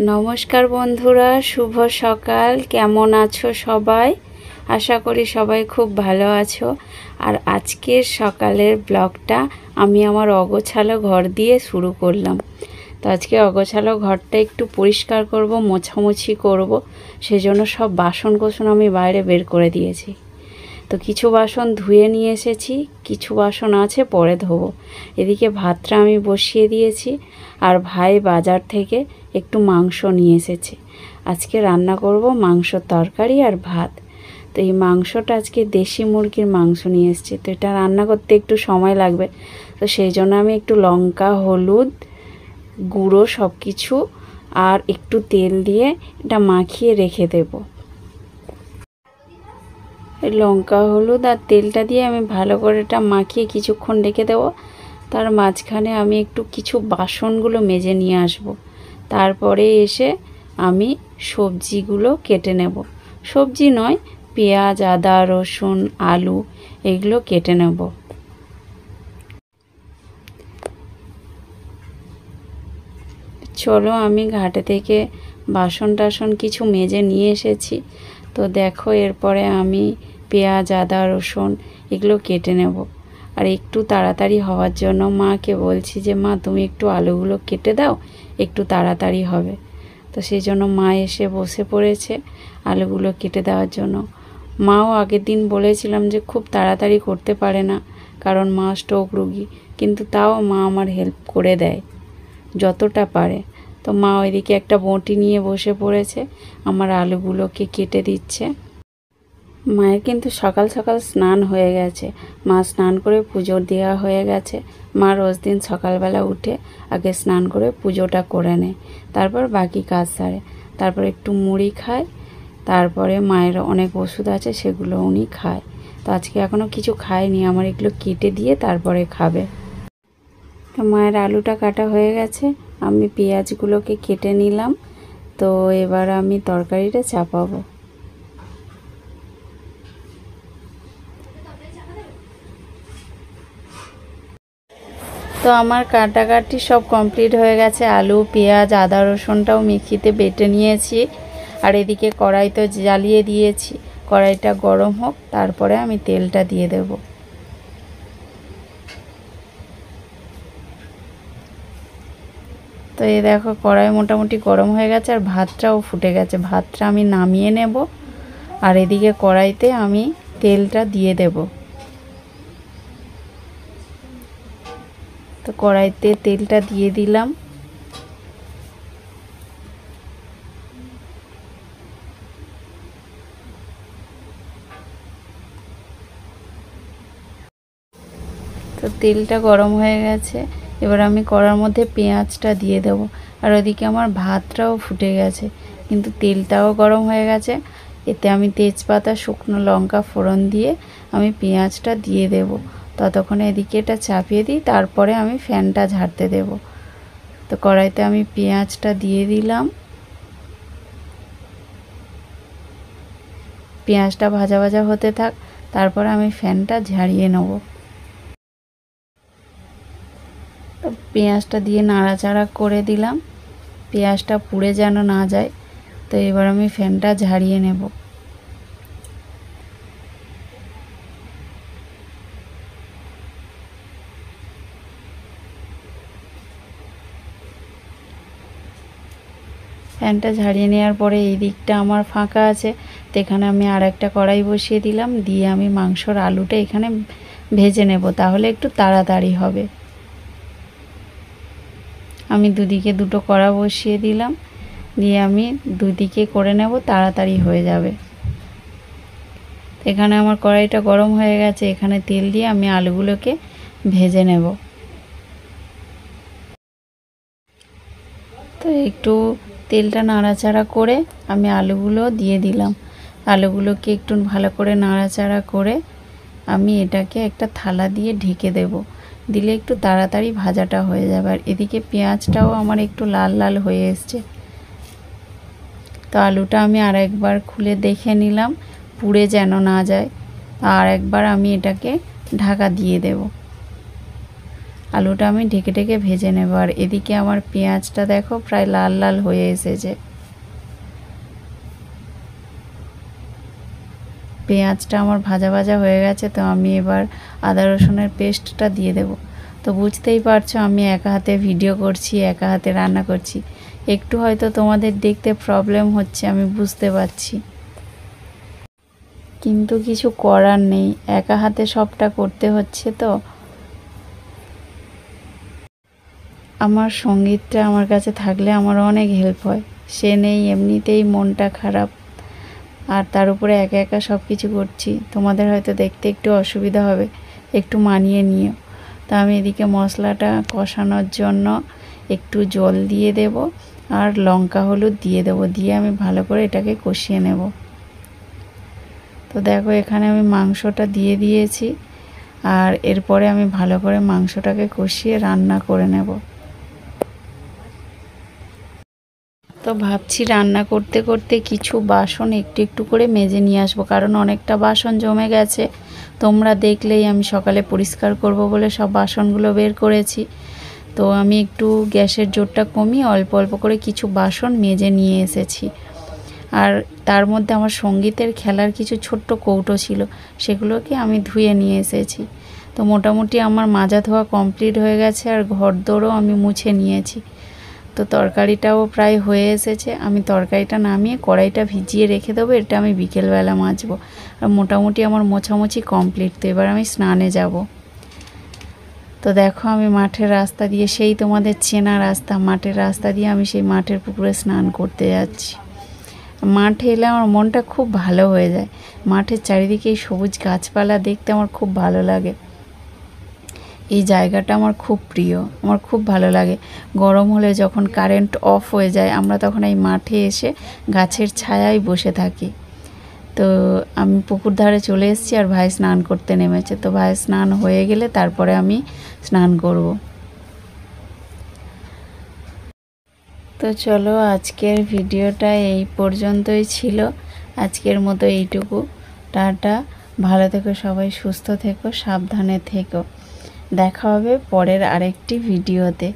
নমস্কার বন্ধুরা, শুভ সকাল। কেমন আছো সবাই? আশা করি সবাই খুব ভালো আছো। আর আজকের সকালের ব্লগটা আমি আমার অগোছালো ঘর দিয়ে শুরু করলাম। তো আজকে অগোছালো ঘরটা একটু পরিষ্কার করব, মোছামুছি করব। সেজন্য সব বাসন কোসন আমি বাইরে বের করে দিয়েছি। তো কিছু বাসন ধুয়ে নিয়ে এসেছি, কিছু বাসন আছে পরে ধোবো। এদিকে ভাতটা আমি বসিয়ে দিয়েছি, আর ভাই বাজার থেকে একটু মাংস নিয়ে এসেছে। আজকে রান্না করব মাংসর তরকারি আর ভাত। তো এই মাংসটা আজকে দেশি মুরগির মাংস নিয়ে এসেছে, তো এটা রান্না করতে একটু সময় লাগবে। তো সেই জন্য আমি একটু লঙ্কা, হলুদ গুঁড়ো সব কিছু আর একটু তেল দিয়ে এটা মাখিয়ে রেখে দেবো। লঙ্কা, হলুদ আর তেলটা দিয়ে আমি ভালো করে এটা মাখিয়ে কিছুক্ষণ রেখে দেবো। তার মাঝখানে আমি একটু কিছু বাসনগুলো মেজে নিয়ে আসব। তারপরে এসে আমি সবজিগুলো কেটে নেব। সবজি নয়, পেঁয়াজ, আদা, রসুন, আলু এগুলো কেটে নেব। চলো, আমি ঘাটে থেকে বাসন টাসন কিছু মেজে নিয়ে এসেছি। তো দেখো, এরপরে আমি পেঁয়াজ, আদা, রসুন এগুলো কেটে নেব। আর একটু তাড়াতাড়ি হওয়ার জন্য মাকে বলছি যে মা তুমি একটু আলুগুলো কেটে দাও, একটু তাড়াতাড়ি হবে। তো সেই জন্য মা এসে বসে পড়েছে আলুগুলো কেটে দেওয়ার জন্য। মাও আগের দিন বলেছিলাম যে খুব তাড়াতাড়ি করতে পারে না, কারণ মা স্ট্রোক রোগী, কিন্তু তাও মা আমার হেল্প করে দেয় যতটা পারে। তো মা ওইদিকে একটা বঁটি নিয়ে বসে পড়েছে, আমার আলুগুলোকে কেটে দিচ্ছে। মায়ের কিন্তু সকাল সকাল স্নান হয়ে গেছে। মা স্নান করে পুজো দেওয়া হয়ে গেছে। মা রোজ দিন সকালবেলা উঠে আগে স্নান করে পুজোটা করে নেয়, তারপর বাকি কাজ সারে, তারপর একটু মুড়ি খায়, তারপরে মায়ের অনেক ওষুধ আছে সেগুলো উনি খায়। তো আজকে এখনও কিছু খায়নি, আমার এগুলো কেটে দিয়ে তারপরে খাবে। তো মায়ের আলুটা কাটা হয়ে গেছে, আমি পেঁয়াজগুলোকে কেটে নিলাম। তো এবার আমি তরকারিটা চাপাবো। তো আমার কাটাকাটি সব কমপ্লিট হয়ে গেছে। আলু, পেঁয়াজ, আদা, রসুনটাও মিক্সিতে বেটে নিয়েছি। আর এদিকে কড়াই তো জ্বালিয়ে দিয়েছি, কড়াইটা গরম হোক, তারপরে আমি তেলটা দিয়ে দেব। তো এই দেখো, কড়াই মোটামুটি গরম হয়ে গেছে আর ভাতটাও ফুটে গেছে। ভাতটা আমি নামিয়ে নেব, আর এদিকে কড়াইতে আমি তেলটা দিয়ে দেব। তো কড়াইতে তেলটা দিয়ে দিলাম। তো তেলটা গরম হয়ে গেছে, এবার আমি কড়ার মধ্যে পেঁয়াজটা দিয়ে দেব। আর ওদিকে আমার ভাতটাও ফুটে গেছে, কিন্তু তেলটাও গরম হয়ে গেছে। এতে আমি তেজপাতা, শুকনো লঙ্কা ফোড়ন দিয়ে আমি পেঁয়াজটা দিয়ে দেব। ততক্ষণে এদিকে এটা চাপিয়ে দিই, তারপরে আমি ফ্যানটা ঝাড়তে দেব। তো কড়াইতে আমি পেঁয়াজটা দিয়ে দিলাম। পেঁয়াজটা ভাজা ভাজা হতে থাক, তারপরে আমি ফ্যানটা ঝাড়িয়ে নেব। তো পেঁয়াজটা দিয়ে নাড়াচাড়া করে দিলাম, পেঁয়াজটা পুড়ে যেন না যায়। তো এবার আমি ফ্যানটা ঝাড়িয়ে নেব। ফ্যানটা ঝাড়িয়ে নেওয়ার পরে এই দিকটা আমার ফাঁকা আছে, তো এখানে আমি আর একটা কড়াই বসিয়ে দিলাম। দিয়ে আমি মাংসর আলুটা এখানে ভেজে নেব, তাহলে একটু তাড়াতাড়ি হবে। আমি দুদিকে দুটো কড়া বসিয়ে দিলাম, দিয়ে আমি দুদিকে করে নেব, তাড়াতাড়ি হয়ে যাবে। এখানে আমার কড়াইটা গরম হয়ে গেছে, এখানে তেল দিয়ে আমি আলুগুলোকে ভেজে নেব। তো একটু তেলটা নাড়াচাড়া করে আমি আলুগুলো দিয়ে দিলাম। আলুগুলোকে একটু ভালো করে নাড়াচাড়া করে আমি এটাকে একটা থালা দিয়ে ঢেকে দেব, দিলে একটু তাড়াতাড়ি ভাজাটা হয়ে যাবে। আর এদিকে পেঁয়াজটাও আমার একটু লাল লাল হয়ে এসছে। তো আলুটা আমি আর একবার খুলে দেখে নিলাম, পুড়ে যেন না যায়। আর একবার আমি এটাকে ঢাকা দিয়ে দেব। আলুটা আমি ঢেকে ঢেকে ভেজে নেব। আর এদিকে আমার পেঁয়াজটা দেখো প্রায় লাল লাল হয়ে এসেছে। পেঁয়াজটা আমার ভাজা ভাজা হয়ে গেছে, তো আমি এবার আদা রসুনের পেস্টটা দিয়ে দেব। তো বুঝতেই পারছো আমি একা হাতে ভিডিও করছি, একা হাতে রান্না করছি, একটু হয়তো তোমাদের দেখতে প্রবলেম হচ্ছে, আমি বুঝতে পারছি, কিন্তু কিছু করার নেই, একা হাতে সবটা করতে হচ্ছে। তো আমার সঙ্গীতটা আমার কাছে থাকলে আমার অনেক হেল্প হয়, সে নেই, এমনিতেই মনটা খারাপ, আর তার উপরে একা একা সব কিছু করছি, তোমাদের হয়তো দেখতে একটু অসুবিধা হবে, একটু মানিয়ে নিও। তো আমি এদিকে মশলাটা কষানোর জন্য একটু জল দিয়ে দেব আর লঙ্কা হলুদ দিয়ে দেব, দিয়ে আমি ভালো করে এটাকে কষিয়ে নেব। তো দেখো এখানে আমি মাংসটা দিয়ে দিয়েছি, আর এরপরে আমি ভালো করে মাংসটাকে কষিয়ে রান্না করে নেব। তো ভাবছি রান্না করতে করতে কিছু বাসন একটু একটু করে মেজে নিয়ে আসবো, কারণ অনেকটা বাসন জমে গেছে। তোমরা দেখলেই আমি সকালে পরিষ্কার করব বলে সব বাসনগুলো বের করেছি। তো আমি একটু গ্যাসের জোরটা কমিয়ে অল্প অল্প করে কিছু বাসন মেজে নিয়ে এসেছি। আর তার মধ্যে আমার সঙ্গীতের খেলার কিছু ছোট্ট কৌটো ছিল, সেগুলোকে আমি ধুয়ে নিয়ে এসেছি। তো মোটামুটি আমার মাজা ধোয়া কমপ্লিট হয়ে গেছে, আর ঘর দোরও আমি মুছে নিয়েছি। তো তরকারিটাও প্রায় হয়ে এসেছে, আমি তরকারিটা নামিয়ে কড়াইটা ভিজিয়ে রেখে দেবো, এটা আমি বিকেলবেলা মাজবো। আর মোটামুটি আমার মোছামুছি কমপ্লিট। তো এবার আমি স্নানে যাব। তো দেখো আমি মাঠের রাস্তা দিয়ে, সেই তোমাদের চেনা রাস্তা, মাঠের রাস্তা দিয়ে আমি সেই মাঠের পুকুরে স্নান করতে যাচ্ছি। মাঠে এলে আমার মনটা খুব ভালো হয়ে যায়, মাঠের চারিদিকে এই সবুজ গাছপালা দেখতে আমার খুব ভালো লাগে। এই জায়গাটা আমার খুব প্রিয়, আমার খুব ভালো লাগে। গরম হলে যখন কারেন্ট অফ হয়ে যায়, আমরা তখন এই মাঠে এসে গাছের ছায়ায় বসে থাকি। তো আমি পুকুর ধারে চলে এসেছি, আর ভাই স্নান করতে নেমেছে। তো ভাই স্নান হয়ে গেলে তারপরে আমি স্নান করব। তো চলো আজকের ভিডিওটা এই পর্যন্তই ছিল, আজকের মতো এইটুকু। টাটা, ভালো থেকো সবাই, সুস্থ থেকো, সাবধানে থেকো। দেখা হবে পরের আরেকটি ভিডিওতে।